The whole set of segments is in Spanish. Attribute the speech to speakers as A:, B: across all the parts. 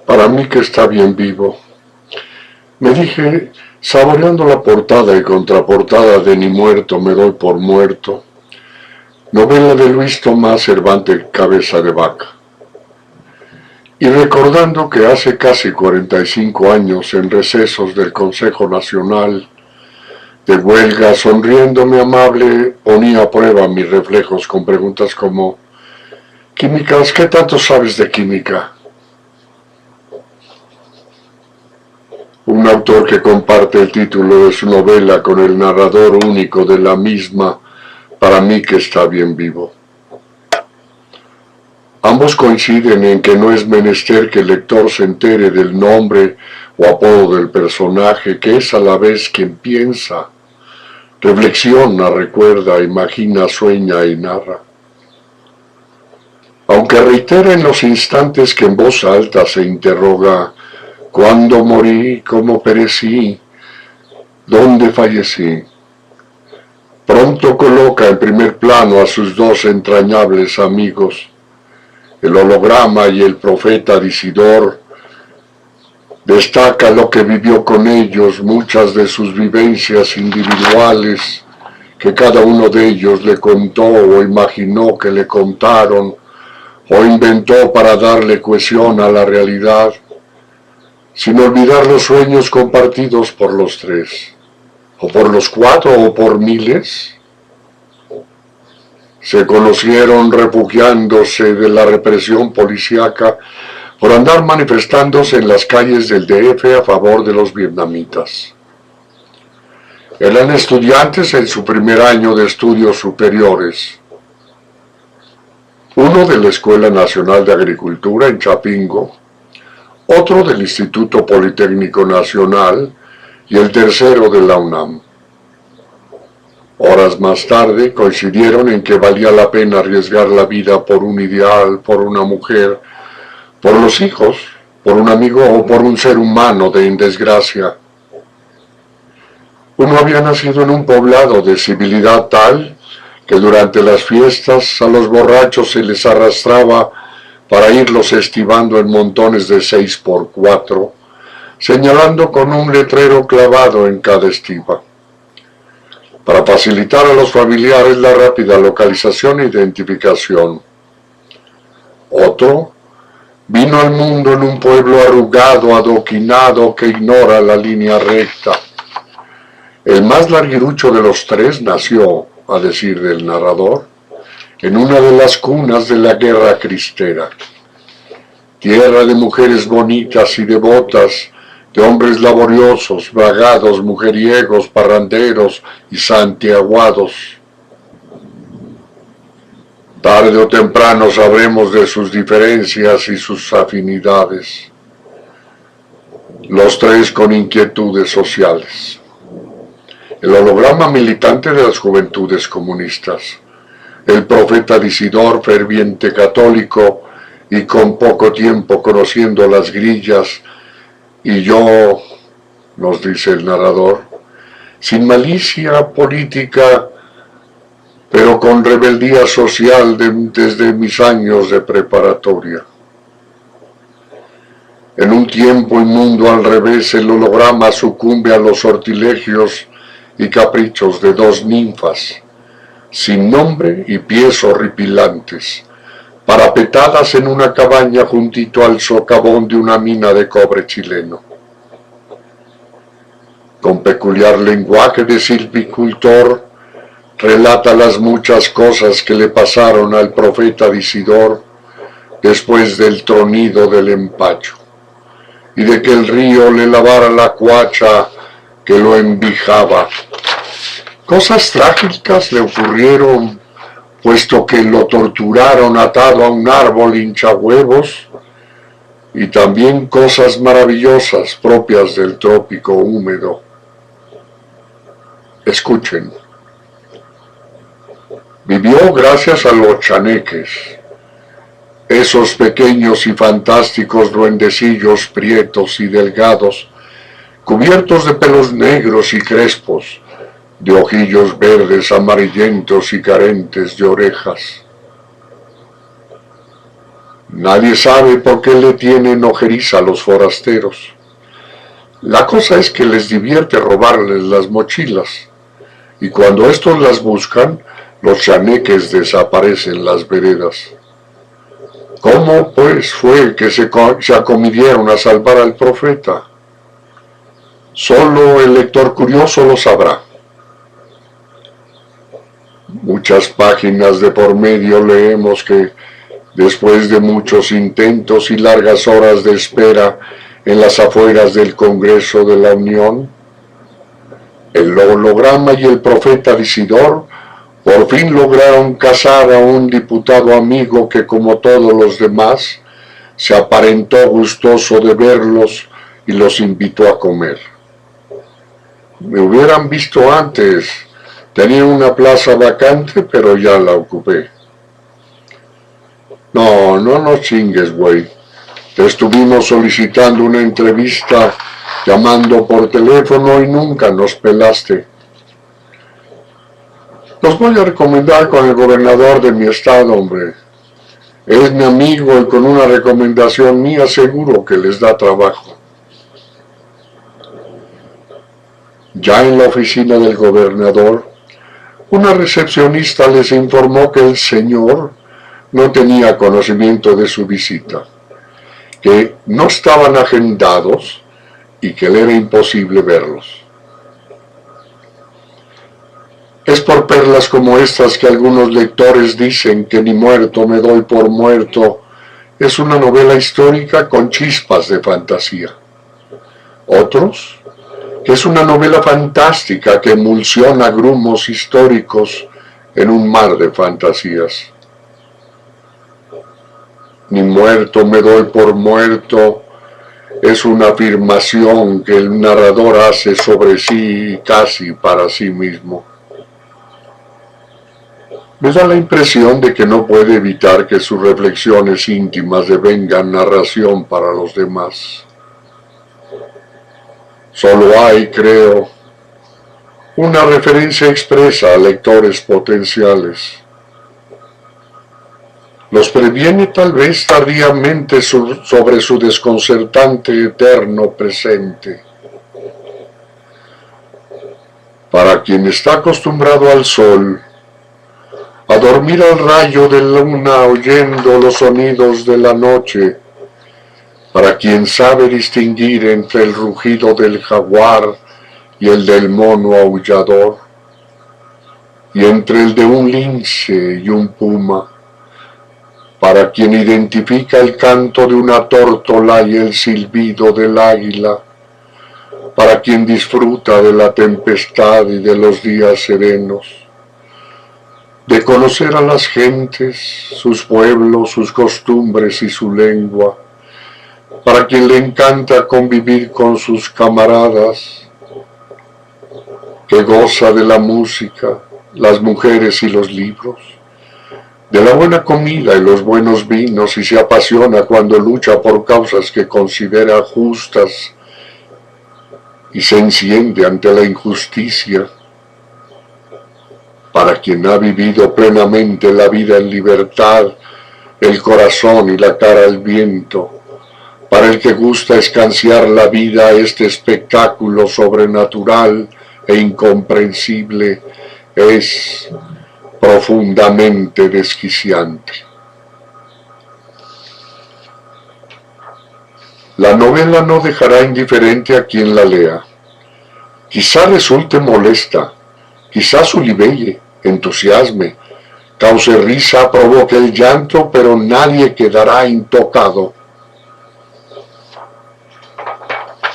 A: Para mí que está bien vivo. Me dije, saboreando la portada y contraportada de Ni muerto me doy por muerto, novela de Luis Tomás Cervantes Cabeza de Vaca. Y recordando que hace casi 45 años, en recesos del Consejo Nacional de Huelga, sonriéndome amable, ponía a prueba mis reflejos con preguntas como: «Químicas, ¿qué tanto sabes de química?». Un autor que comparte el título de su novela con el narrador único de la misma, para mí que está bien vivo. Ambos coinciden en que no es menester que el lector se entere del nombre o apodo del personaje, que es a la vez quien piensa, reflexiona, recuerda, imagina, sueña y narra. Aunque reitera en los instantes que en voz alta se interroga: ¿cuándo morí? ¿Cómo perecí? ¿Dónde fallecí? Pronto coloca en primer plano a sus dos entrañables amigos, el holograma y el profeta Disidor. Destaca lo que vivió con ellos, muchas de sus vivencias individuales que cada uno de ellos le contó o imaginó que le contaron o inventó para darle cohesión a la realidad, sin olvidar los sueños compartidos por los tres, o por los cuatro o por miles. Se conocieron refugiándose de la represión policíaca por andar manifestándose en las calles del DF a favor de los vietnamitas. Eran estudiantes en su primer año de estudios superiores. Uno de la Escuela Nacional de Agricultura en Chapingo, otro del Instituto Politécnico Nacional y el tercero de la UNAM. Horas más tarde coincidieron en que valía la pena arriesgar la vida por un ideal, por una mujer, por los hijos, por un amigo o por un ser humano en desgracia. Uno había nacido en un poblado de civilidad tal que durante las fiestas a los borrachos se les arrastraba para irlos estivando en montones de 6x4, señalando con un letrero clavado en cada estiba, para facilitar a los familiares la rápida localización e identificación. Otro vino al mundo en un pueblo arrugado, adoquinado, que ignora la línea recta. El más larguirucho de los tres nació, a decir del narrador, en una de las cunas de la guerra cristera. Tierra de mujeres bonitas y devotas, de hombres laboriosos, bragados, mujeriegos, parranderos y santiaguados. Tarde o temprano sabremos de sus diferencias y sus afinidades. Los tres con inquietudes sociales. El holograma militante de las juventudes comunistas. El profeta Disidor, ferviente católico y con poco tiempo conociendo las grillas, y yo, nos dice el narrador, sin malicia política, pero con rebeldía social desde mis años de preparatoria. En un tiempo inmundo al revés, el holograma sucumbe a los sortilegios y caprichos de dos ninfas, sin nombre y pies horripilantes, parapetadas en una cabaña juntito al socavón de una mina de cobre chileno. Con peculiar lenguaje de silvicultor, relata las muchas cosas que le pasaron al profeta Disidor después del tronido del empacho, y de que el río le lavara la cuacha que lo envijaba. Cosas trágicas le ocurrieron, puesto que lo torturaron atado a un árbol hinchahuevos, y también cosas maravillosas propias del trópico húmedo. Escuchen. Vivió gracias a los chaneques, esos pequeños y fantásticos duendecillos prietos y delgados, cubiertos de pelos negros y crespos, de ojillos verdes amarillentos y carentes de orejas. Nadie sabe por qué le tienen ojeriza a los forasteros. La cosa es que les divierte robarles las mochilas, y cuando estos las buscan, los chaneques desaparecen en las veredas. ¿Cómo, pues, fue que se acomidieron a salvar al profeta? Solo el lector curioso lo sabrá. Muchas páginas de por medio leemos que, después de muchos intentos y largas horas de espera en las afueras del Congreso de la Unión, el holograma y el profeta Disidor por fin lograron cazar a un diputado amigo que, como todos los demás, se aparentó gustoso de verlos y los invitó a comer. Me hubieran visto antes. Tenía una plaza vacante, pero ya la ocupé. No nos chingues, güey. Te estuvimos solicitando una entrevista, llamando por teléfono y nunca nos pelaste. Los voy a recomendar con el gobernador de mi estado, hombre. Es mi amigo y con una recomendación mía seguro que les da trabajo. Ya en la oficina del gobernador, una recepcionista les informó que el señor no tenía conocimiento de su visita, que no estaban agendados y que le era imposible verlos. Es por perlas como estas que algunos lectores dicen que Ni muerto me doy por muerto es una novela histórica con chispas de fantasía. Otros, que es una novela fantástica que emulsiona grumos históricos en un mar de fantasías. Ni muerto me doy por muerto es una afirmación que el narrador hace sobre sí y casi para sí mismo. Me da la impresión de que no puede evitar que sus reflexiones íntimas devengan narración para los demás. Solo hay, creo, una referencia expresa a lectores potenciales. Los previene tal vez tardíamente sobre su desconcertante eterno presente. Para quien está acostumbrado al sol, a dormir al rayo de luna oyendo los sonidos de la noche, para quien sabe distinguir entre el rugido del jaguar y el del mono aullador, y entre el de un lince y un puma, para quien identifica el canto de una tórtola y el silbido del águila, para quien disfruta de la tempestad y de los días serenos, de conocer a las gentes, sus pueblos, sus costumbres y su lengua, para quien le encanta convivir con sus camaradas, que goza de la música, las mujeres y los libros, de la buena comida y los buenos vinos y se apasiona cuando lucha por causas que considera justas y se enciende ante la injusticia, para quien ha vivido plenamente la vida en libertad, el corazón y la cara al viento, para el que gusta escanciar la vida a este espectáculo sobrenatural e incomprensible, es profundamente desquiciante. La novela no dejará indiferente a quien la lea. Quizá resulte molesta, quizá sulibelle, entusiasme, cause risa, provoque el llanto, pero nadie quedará intocado.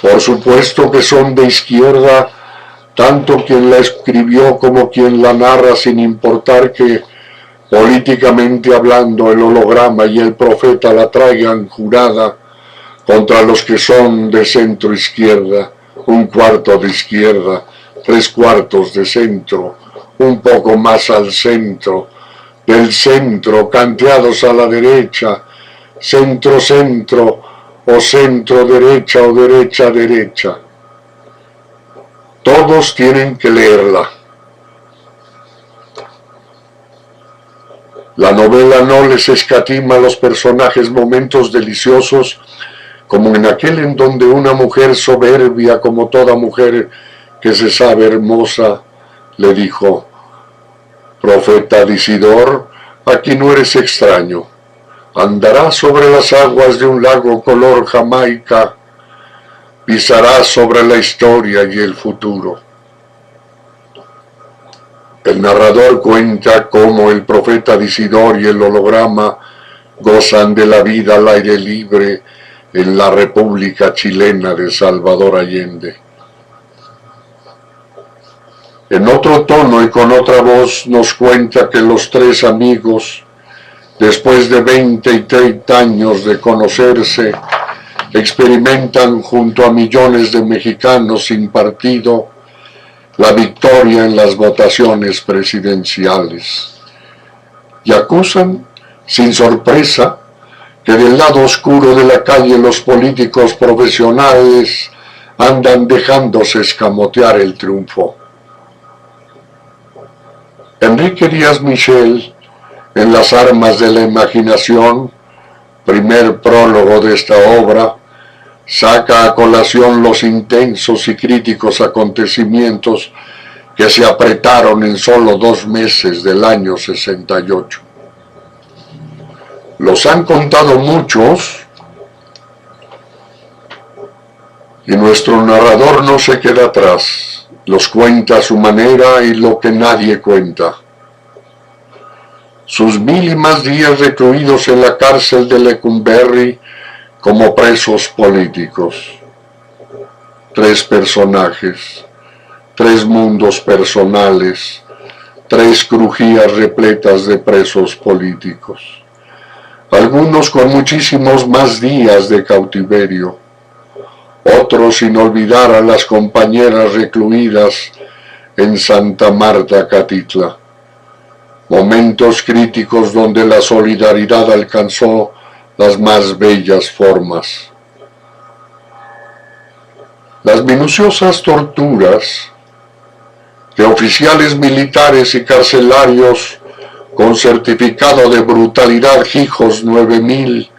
A: Por supuesto que son de izquierda, tanto quien la escribió como quien la narra, sin importar que, políticamente hablando, el holograma y el profeta la traigan jurada contra los que son de centro izquierda, un cuarto de izquierda, tres cuartos de centro, un poco más al centro, del centro, canteados a la derecha, centro-centro, o centro-derecha o derecha-derecha. Todos tienen que leerla. La novela no les escatima a los personajes momentos deliciosos, como en aquel en donde una mujer soberbia, como toda mujer que se sabe hermosa, le dijo: «Profeta Disidor, aquí no eres extraño. Andarás sobre las aguas de un lago color Jamaica, pisarás sobre la historia y el futuro». El narrador cuenta cómo el profeta Disidor y el holograma gozan de la vida al aire libre en la República Chilena de Salvador Allende. En otro tono y con otra voz nos cuenta que los tres amigos, después de 20 y 30 años de conocerse, experimentan junto a millones de mexicanos sin partido la victoria en las votaciones presidenciales, y acusan, sin sorpresa, que del lado oscuro de la calle los políticos profesionales andan dejándose escamotear el triunfo. Enrique Díaz Michel, en Las armas de la imaginación, primer prólogo de esta obra, saca a colación los intensos y críticos acontecimientos que se apretaron en solo 2 meses del año 68. Los han contado muchos, y nuestro narrador no se queda atrás, los cuenta a su manera y lo que nadie cuenta. Sus 1000 y más días recluidos en la cárcel de Lecumberri como presos políticos. 3 personajes, 3 mundos personales, 3 crujías repletas de presos políticos. Algunos con muchísimos más días de cautiverio, otros sin olvidar a las compañeras recluidas en Santa Marta, Catitla. Momentos críticos donde la solidaridad alcanzó las más bellas formas. Las minuciosas torturas de oficiales militares y carcelarios con certificado de brutalidad Hijos 9000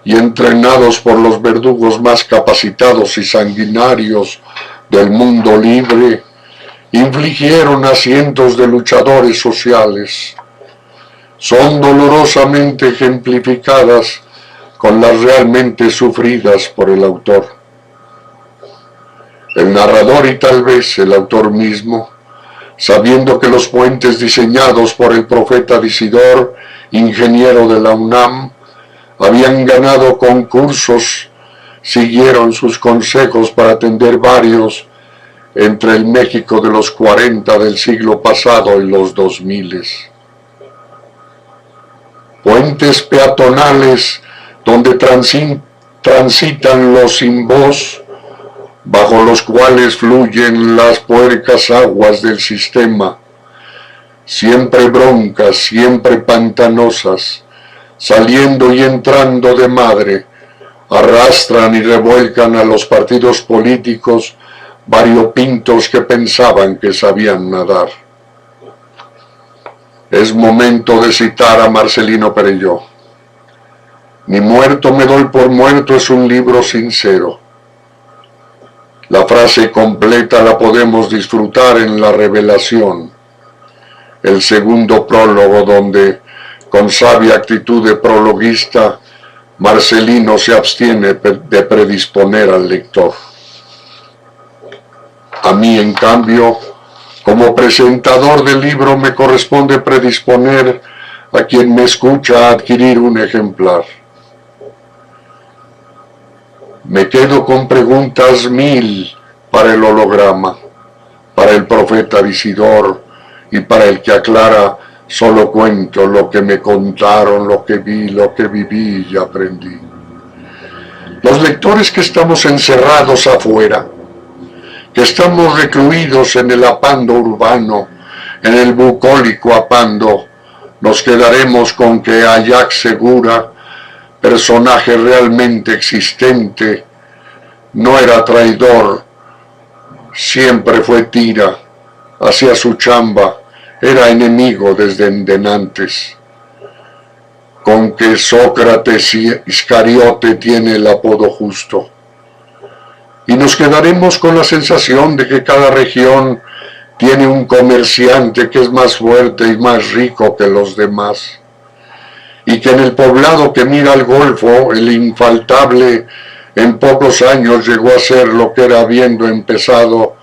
A: y entrenados por los verdugos más capacitados y sanguinarios del mundo libre, infligieron a cientos de luchadores sociales. Son dolorosamente ejemplificadas con las realmente sufridas por el autor. El narrador y tal vez el autor mismo, sabiendo que los puentes diseñados por el profeta Disidor, ingeniero de la UNAM, habían ganado concursos, siguieron sus consejos para tender varios entre el México de los 40 del siglo pasado y los 2000. Puentes peatonales donde transitan los sin voz, bajo los cuales fluyen las puercas aguas del sistema, siempre broncas, siempre pantanosas, saliendo y entrando de madre, arrastran y revuelcan a los partidos políticos variopintos que pensaban que sabían nadar. Es momento de citar a Marcelino Perelló. Ni muerto me doy por muerto es un libro sincero. La frase completa la podemos disfrutar en La Revelación, el segundo prólogo donde, con sabia actitud de prologuista, Marcelino se abstiene de predisponer al lector. A mí, en cambio, como presentador del libro me corresponde predisponer a quien me escucha a adquirir un ejemplar. Me quedo con preguntas 1000 para el holograma, para el profeta Disidor y para el que aclara: solo cuento lo que me contaron, lo que vi, lo que viví y aprendí. Los lectores que estamos encerrados afuera, que estamos recluidos en el apando urbano, en el bucólico apando, nos quedaremos con que Ajax Segura, personaje realmente existente, no era traidor, siempre fue tira, hacía su chamba, era enemigo desde endenantes. con que Sócrates Iscariote tiene el apodo justo. Y nos quedaremos con la sensación de que cada región tiene un comerciante que es más fuerte y más rico que los demás. Y que en el poblado que mira al Golfo, el infaltable en pocos años llegó a ser lo que era habiendo empezado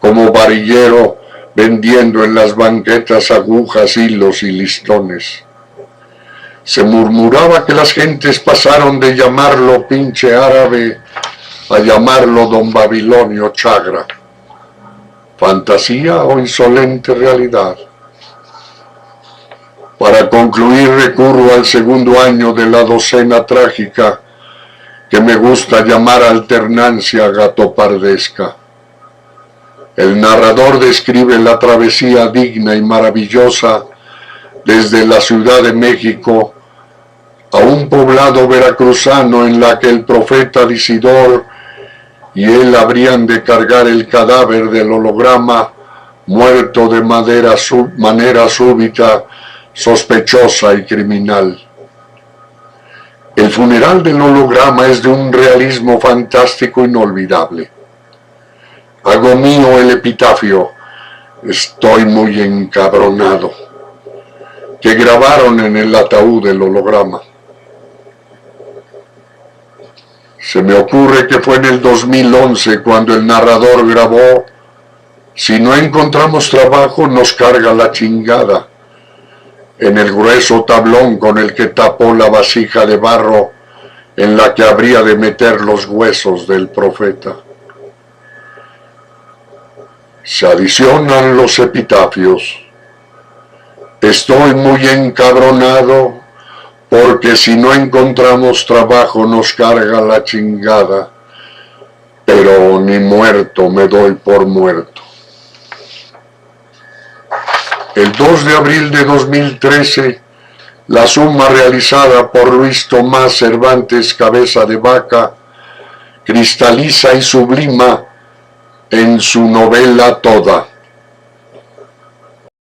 A: como varillero vendiendo en las banquetas agujas, hilos y listones. Se murmuraba que las gentes pasaron de llamarlo pinche árabe a llamarlo don Babilonio Chagra. ¿Fantasía o insolente realidad? Para concluir recurro al segundo año de la docena trágica que me gusta llamar alternancia gatopardesca. El narrador describe la travesía digna y maravillosa desde la Ciudad de México a un poblado veracruzano en la que el profeta Disidor y él habrían de cargar el cadáver del holograma muerto de manera súbita, sospechosa y criminal. El funeral del holograma es de un realismo fantástico inolvidable. Hago mío el epitafio, estoy muy encabronado, que grabaron en el ataúd del holograma. Se me ocurre que fue en el 2011 cuando el narrador grabó, si no encontramos trabajo nos carga la chingada, en el grueso tablón con el que tapó la vasija de barro en la que habría de meter los huesos del profeta. Se adicionan los epitafios. Estoy muy encabronado porque si no encontramos trabajo nos carga la chingada, pero ni muerto me doy por muerto. El 2 de abril de 2013, la suma realizada por Luis Tomás Cervantes Cabeza de Vaca cristaliza y sublima en su novela toda.